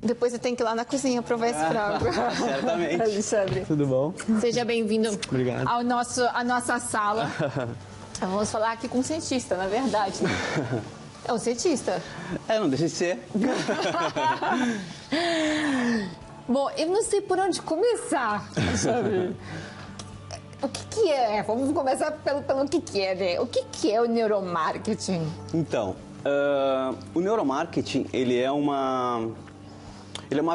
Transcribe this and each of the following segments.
Depois você tem que ir lá na cozinha provar esse frango. Certamente. Alexandre. Tudo bom? Seja bem-vindo Obrigado. à nossa sala. Vamos falar aqui com um cientista, na verdade. É um cientista. Não deixa de ser. Bom, eu não sei por onde começar, sabe? O que é? Vamos começar pelo que é, né? O que é o neuromarketing? Então, o neuromarketing, ele é uma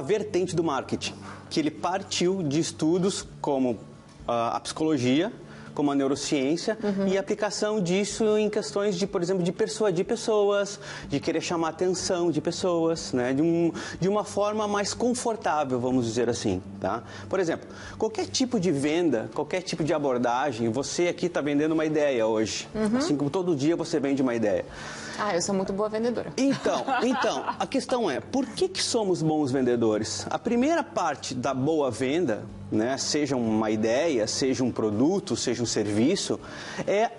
vertente do marketing, que ele partiu de estudos como a psicologia, como a neurociência, e a aplicação disso em questões de, por exemplo, de persuadir pessoas, de querer chamar a atenção de pessoas, né, de uma forma mais confortável, vamos dizer assim, tá? Por exemplo, qualquer tipo de venda, qualquer tipo de abordagem, você aqui está vendendo uma ideia hoje, assim como todo dia você vende uma ideia. Eu sou muito boa vendedora. Então, a questão é, por que somos bons vendedores? A primeira parte da boa venda, né, seja uma ideia, seja um produto, seja um serviço, é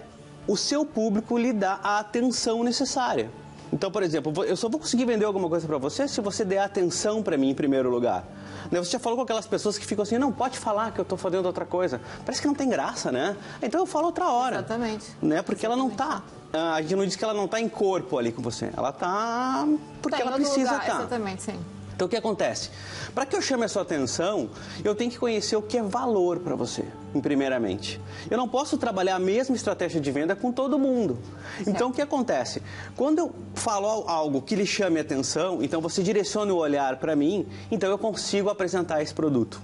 o seu público lhe dar a atenção necessária. Então, por exemplo, eu só vou conseguir vender alguma coisa para você se você der atenção para mim em primeiro lugar. Você já falou com aquelas pessoas que ficam assim, não, pode falar que eu estou fazendo outra coisa. Parece que não tem graça, né? Então eu falo outra hora. Exatamente. Né? Porque Exatamente. ela não está... A gente não diz que ela não está em corpo ali com você. Ela está porque ela precisa estar. Exatamente, sim. Então, o que acontece? Para que eu chame a sua atenção, eu tenho que conhecer o que é valor para você, primeiramente. Eu não posso trabalhar a mesma estratégia de venda com todo mundo. Então, o que acontece? Quando eu falo algo que lhe chame a atenção, então você direciona o olhar para mim, então eu consigo apresentar esse produto.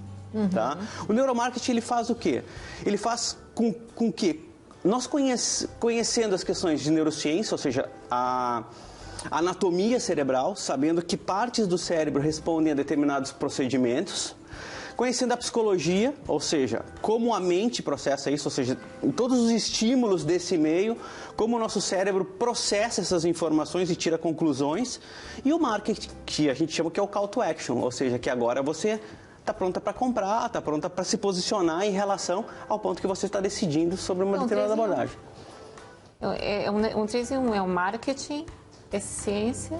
Tá? O neuromarketing, ele faz o quê? Ele faz com que nós conhecendo as questões de neurociência, ou seja, a anatomia cerebral, sabendo que partes do cérebro respondem a determinados procedimentos, conhecendo a psicologia, ou seja, como a mente processa isso, ou seja, em todos os estímulos desse meio, como o nosso cérebro processa essas informações e tira conclusões, e o marketing, que a gente chama que é o call to action, ou seja, que agora você está pronta para comprar, está pronta para se posicionar em relação ao ponto que você está decidindo sobre uma determinada abordagem. É um 3 em 1, é o marketing, é ciência.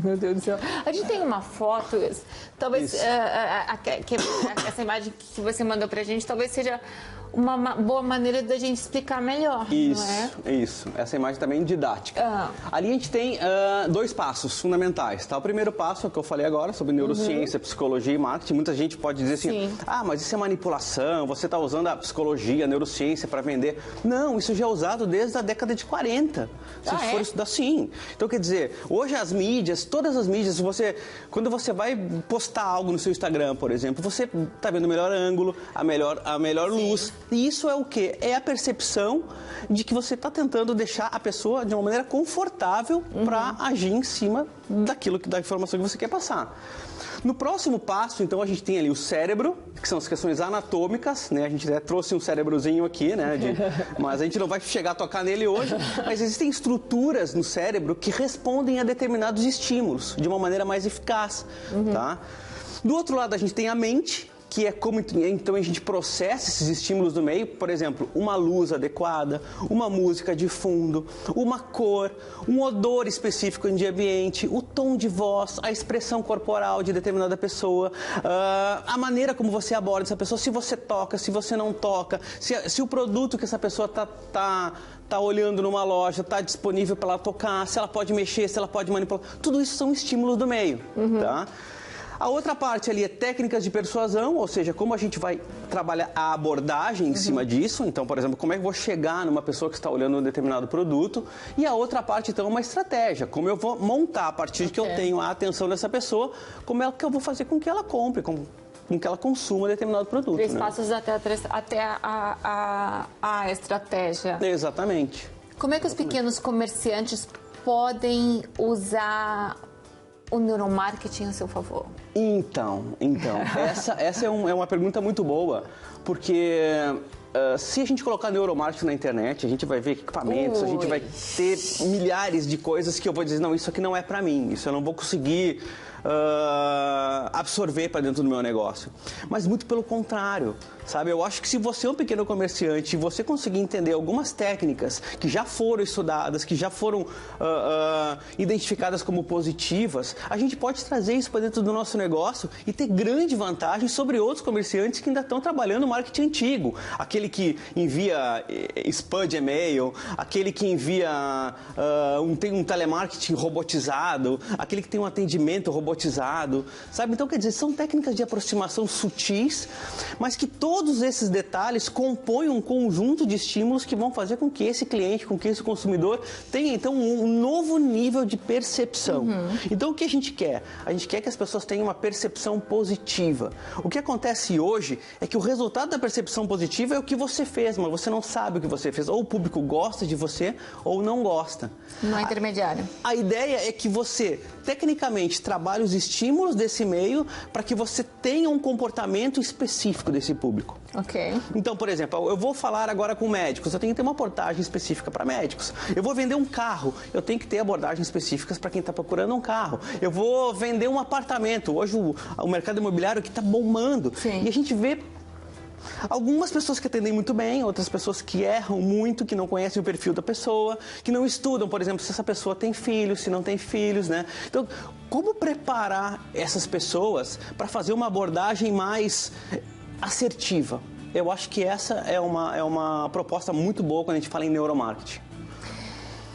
Meu Deus do céu. A gente tem uma foto, talvez essa imagem que você mandou pra gente, talvez seja uma boa maneira da gente explicar melhor. Isso, não é? isso. Essa imagem também é didática. Ali a gente tem 2 passos fundamentais, tá? O primeiro passo é o que eu falei agora, sobre neurociência, psicologia e marketing. Muita gente pode dizer assim, mas isso é manipulação, você está usando a psicologia, a neurociência para vender. Não, isso já é usado desde a década de 40. Se for estudar, sim. Então, quer dizer, hoje as mídias, todas as mídias, quando você vai postar algo no seu Instagram, por exemplo, você está vendo o melhor ângulo, a melhor luz. E isso é o quê? É a percepção de que você está tentando deixar a pessoa de uma maneira confortável para agir em cima da informação que você quer passar. No próximo passo, então, a gente tem ali o cérebro, que são as questões anatômicas, né? A gente até trouxe um cérebrozinho aqui, né? Mas a gente não vai chegar a tocar nele hoje. Mas existem estruturas no cérebro que respondem a determinados estímulos de uma maneira mais eficaz, tá? Do outro lado, a gente tem a mente, que é como então a gente processa esses estímulos do meio, por exemplo, uma luz adequada, uma música de fundo, uma cor, um odor específico de ambiente, o tom de voz, a expressão corporal de determinada pessoa, a maneira como você aborda essa pessoa, se você toca, se você não toca, se o produto que essa pessoa tá olhando numa loja, está disponível para ela tocar, se ela pode mexer, se ela pode manipular, tudo isso são estímulos do meio, tá? A outra parte ali é técnicas de persuasão, ou seja, como a gente vai trabalhar a abordagem em cima disso. Então, por exemplo, como é que eu vou chegar numa pessoa que está olhando um determinado produto. E a outra parte, então, é uma estratégia. Como eu vou montar, a partir de que eu tenho a atenção dessa pessoa, como é que eu vou fazer com que ela compre, com que ela consuma determinado produto. 3 passos até a estratégia. Exatamente. Como é que os pequenos comerciantes podem usar o neuromarketing a seu favor? Então, essa é uma pergunta muito boa, porque se a gente colocar neuromarketing na internet, a gente vai ver equipamentos, a gente vai ter milhares de coisas que eu vou dizer, não, isso aqui não é para mim, isso eu não vou conseguir absorver para dentro do meu negócio. Mas muito pelo contrário, sabe? Eu acho que se você é um pequeno comerciante e você conseguir entender algumas técnicas que já foram estudadas, que já foram identificadas como positivas, a gente pode trazer isso para dentro do nosso negócio e ter grande vantagem sobre outros comerciantes que ainda estão trabalhando no marketing antigo. Aquele que envia spam de e-mail, aquele que envia tem um telemarketing robotizado, aquele que tem um atendimento robotizado, sabe? Então, quer dizer, são técnicas de aproximação sutis, mas que todos esses detalhes compõem um conjunto de estímulos que vão fazer com que esse cliente, com que esse consumidor tenha, então, um novo nível de percepção. Então, o que a gente quer? A gente quer que as pessoas tenham uma percepção positiva. O que acontece hoje é que o resultado da percepção positiva é o que você fez, mas você não sabe o que você fez. Ou o público gosta de você ou não gosta. Não é intermediário. A ideia é que você, tecnicamente, trabalhe os estímulos desse meio para que você tenha um comportamento específico desse público. Ok. Então, por exemplo, eu vou falar agora com médicos, eu tenho que ter uma abordagem específica para médicos. Eu vou vender um carro, eu tenho que ter abordagens específicas para quem está procurando um carro. Eu vou vender um apartamento. Hoje o mercado imobiliário que está bombando. Sim. E a gente vê algumas pessoas que atendem muito bem, outras pessoas que erram muito, que não conhecem o perfil da pessoa, que não estudam, por exemplo, se essa pessoa tem filhos, se não tem filhos, né? Então, como preparar essas pessoas para fazer uma abordagem mais assertiva? Eu acho que essa é uma proposta muito boa quando a gente fala em neuromarketing.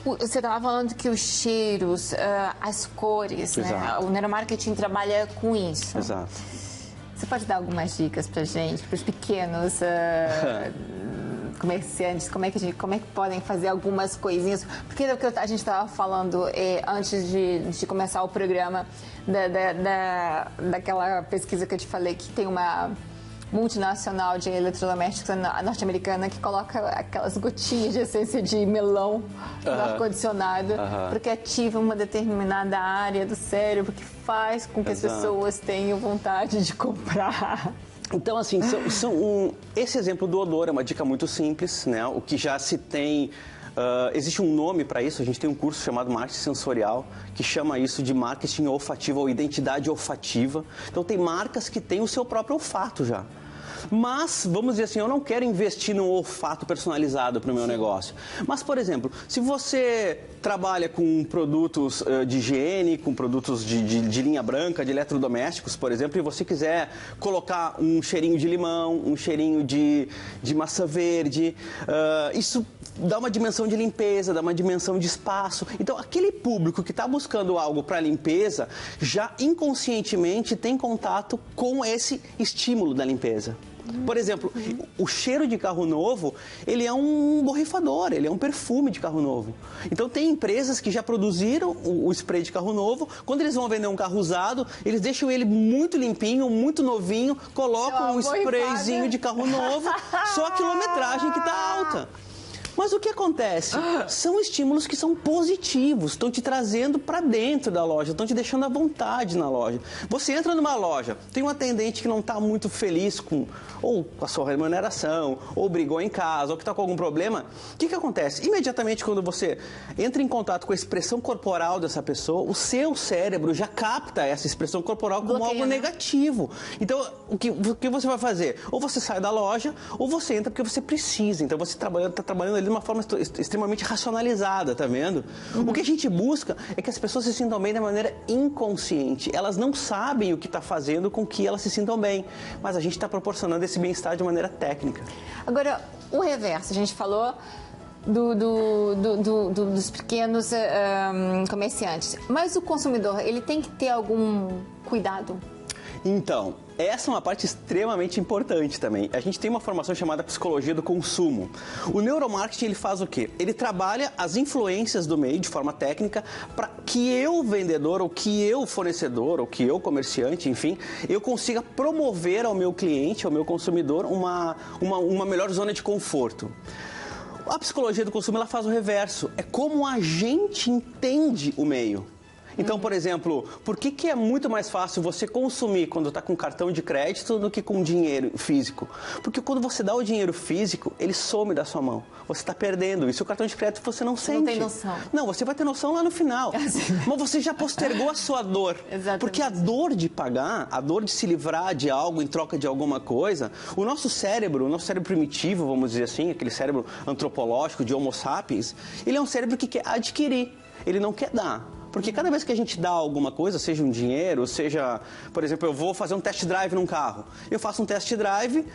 Você estava falando que os cheiros, as cores, né? O neuromarketing trabalha com isso. Exato. Você pode dar algumas dicas para gente, para os pequenos comerciantes, como é que podem fazer algumas coisinhas? Porque é o que a gente estava falando antes de começar o programa, daquela pesquisa que eu te falei, que tem uma multinacional de eletrodomésticos norte-americana que coloca aquelas gotinhas de essência de melão no ar-condicionado, porque ativa uma determinada área do cérebro que faz com que as pessoas tenham vontade de comprar. Então, assim, esse exemplo do odor é uma dica muito simples, né? O que já se tem... existe um nome para isso, a gente tem um curso chamado Marketing Sensorial, que chama isso de marketing olfativo ou identidade olfativa. Então, tem marcas que têm o seu próprio olfato já. Mas, vamos dizer assim, eu não quero investir num olfato personalizado para o meu negócio. Mas, por exemplo, se você trabalha com produtos de higiene, com produtos de linha branca, de eletrodomésticos, por exemplo, e você quiser colocar um cheirinho de limão, um cheirinho de maçã verde, isso dá uma dimensão de limpeza, dá uma dimensão de espaço. Então, aquele público que está buscando algo para limpeza, já inconscientemente tem contato com esse estímulo da limpeza. Por exemplo, o cheiro de carro novo, ele é um borrifador, ele é um perfume de carro novo. Então, tem empresas que já produziram o spray de carro novo. Quando eles vão vender um carro usado, eles deixam ele muito limpinho, muito novinho, colocam um sprayzinho de carro novo, só a quilometragem que está alta. Mas o que acontece? São estímulos que são positivos, estão te trazendo para dentro da loja, estão te deixando à vontade na loja. Você entra numa loja, tem um atendente que não está muito feliz com a sua remuneração, ou brigou em casa, ou que está com algum problema. O que acontece? Imediatamente quando você entra em contato com a expressão corporal dessa pessoa, o seu cérebro já capta essa expressão corporal como algo negativo. Então, o que você vai fazer? Ou você sai da loja, ou você entra porque você precisa. Então, você está trabalhando ali de uma forma extremamente racionalizada, tá vendo? O que a gente busca é que as pessoas se sintam bem de maneira inconsciente. Elas não sabem o que está fazendo com que elas se sintam bem, mas a gente está proporcionando esse bem-estar de maneira técnica. Agora, o reverso, a gente falou dos pequenos comerciantes, mas o consumidor, ele tem que ter algum cuidado? Então, essa é uma parte extremamente importante também. A gente tem uma formação chamada Psicologia do Consumo. O neuromarketing, ele faz o quê? Ele trabalha as influências do meio de forma técnica para que eu, vendedor, ou que eu, fornecedor, ou que eu, comerciante, enfim, eu consiga promover ao meu cliente, ao meu consumidor, uma melhor zona de conforto. A psicologia do consumo, ela faz o reverso. É como a gente entende o meio. Então, por exemplo, por que é muito mais fácil você consumir quando está com cartão de crédito do que com dinheiro físico? Porque quando você dá o dinheiro físico, ele some da sua mão. Você está perdendo. E se o cartão de crédito você não sente. Não tem noção. Não, você vai ter noção lá no final. Mas você já postergou a sua dor. Exatamente. Porque a dor de pagar, a dor de se livrar de algo em troca de alguma coisa, o nosso cérebro primitivo, vamos dizer assim, aquele cérebro antropológico de Homo sapiens, ele é um cérebro que quer adquirir, ele não quer dar. Porque cada vez que a gente dá alguma coisa, seja um dinheiro, seja, por exemplo, eu vou fazer um test drive num carro. Eu faço um test drive,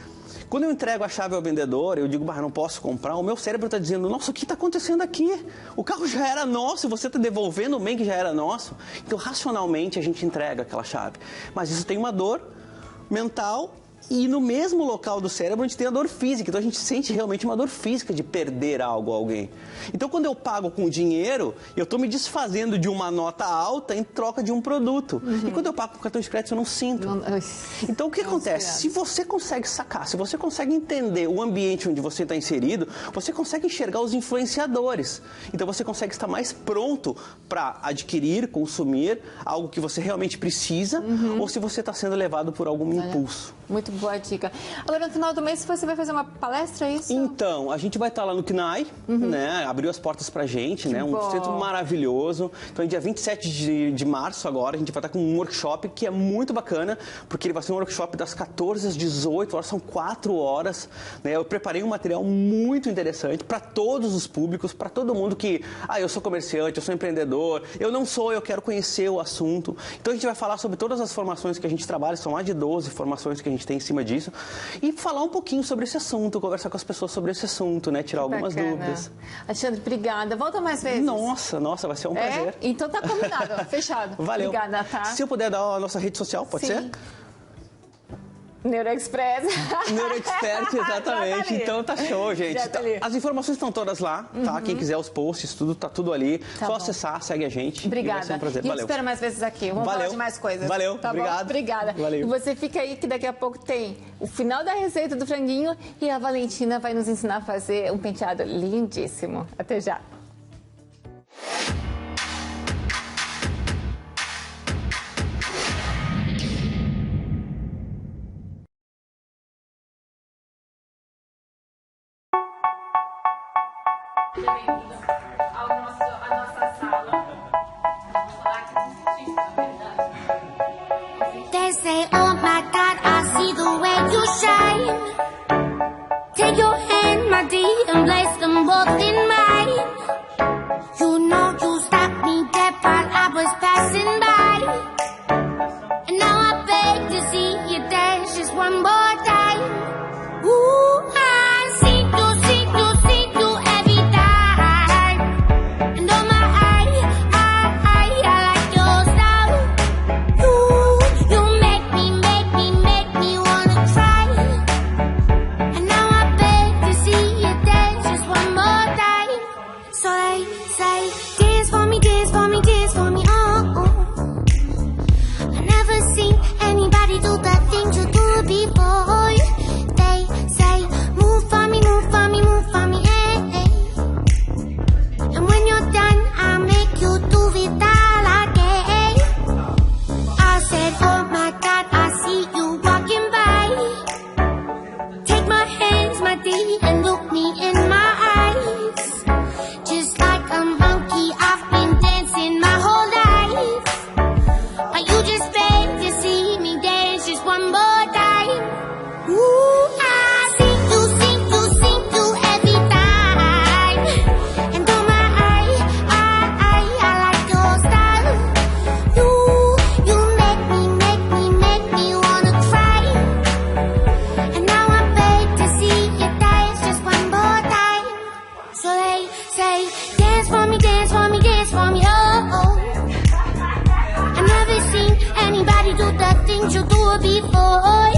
quando eu entrego a chave ao vendedor, eu digo, não posso comprar, o meu cérebro está dizendo, nossa, o que está acontecendo aqui? O carro já era nosso, você está devolvendo o bem que já era nosso. Então, racionalmente, a gente entrega aquela chave. Mas isso tem uma dor mental. E no mesmo local do cérebro a gente tem a dor física. Então a gente sente realmente uma dor física de perder algo a alguém. Então quando eu pago com dinheiro, eu estou me desfazendo de uma nota alta em troca de um produto. E quando eu pago com cartão de crédito, eu não sinto. Então o que acontece? Se você consegue sacar, se você consegue entender o ambiente onde você está inserido, você consegue enxergar os influenciadores. Então você consegue estar mais pronto para adquirir, consumir algo que você realmente precisa, ou se você está sendo levado por algum impulso. Muito boa dica. Agora, no final do mês, você vai fazer uma palestra, é isso? Então, a gente vai estar lá no CNAE, né? Abriu as portas pra gente, né? Um centro maravilhoso. Então, dia 27 de março agora, a gente vai estar com um workshop que é muito bacana, porque ele vai ser um workshop das 14 às 18 horas, são 4 horas. Né? Eu preparei um material muito interessante para todos os públicos, para todo mundo que, eu sou comerciante, eu sou empreendedor, eu quero conhecer o assunto. Então, a gente vai falar sobre todas as formações que a gente trabalha, são mais de 12 formações que a gente tem em cima disso, e falar um pouquinho sobre esse assunto, conversar com as pessoas sobre esse assunto, né? Tirar algumas dúvidas. Alexandre, obrigada. Volta mais vezes. Nossa, vai ser um prazer. Então tá combinado, fechado. Valeu. Obrigada, tá? Se eu puder dar a nossa rede social, pode ser? Neuroexpress. Neuroexpert, exatamente. Então tá show, gente. As informações estão todas lá, tá? Quem quiser os posts, tá tudo ali. Só acessar, segue a gente. Obrigada. Vai ser um prazer. E eu espero mais vezes aqui. Vamos falar de mais coisas. Valeu. Tá obrigado. Bom? Obrigada. Valeu. E você fica aí que daqui a pouco tem o final da receita do franguinho e a Valentina vai nos ensinar a fazer um penteado lindíssimo. Até já. Bem-vindos à nossa sala. Vamos falar aqui de They say, oh my God, I see the way you shine. Take your hand, my dear, and place them both in mine. You know you stopped me dead while I was passing by. And now I beg to see you dance just one more time. Ooh, I see you every time. And oh my, I like your style. You make me wanna try. And now I beg to see you dance just one more time. So they say, dance for me, oh. I never seen anybody do the things you do before. They say, move for me, eh. And when you're done, I'll make you do it all again. I said, oh my God, I see you walking by. Take my hands, my dear, and look me in my eyes. Just like a monkey, I've been dancing my whole life. But you just beg to see me dance just one more time. Ooh, I see you every time. And oh my, I like your style. You make me wanna cry. And now I beg to see you dance just one more time. So they say, dance for me, oh. I never seen anybody do the things you do before.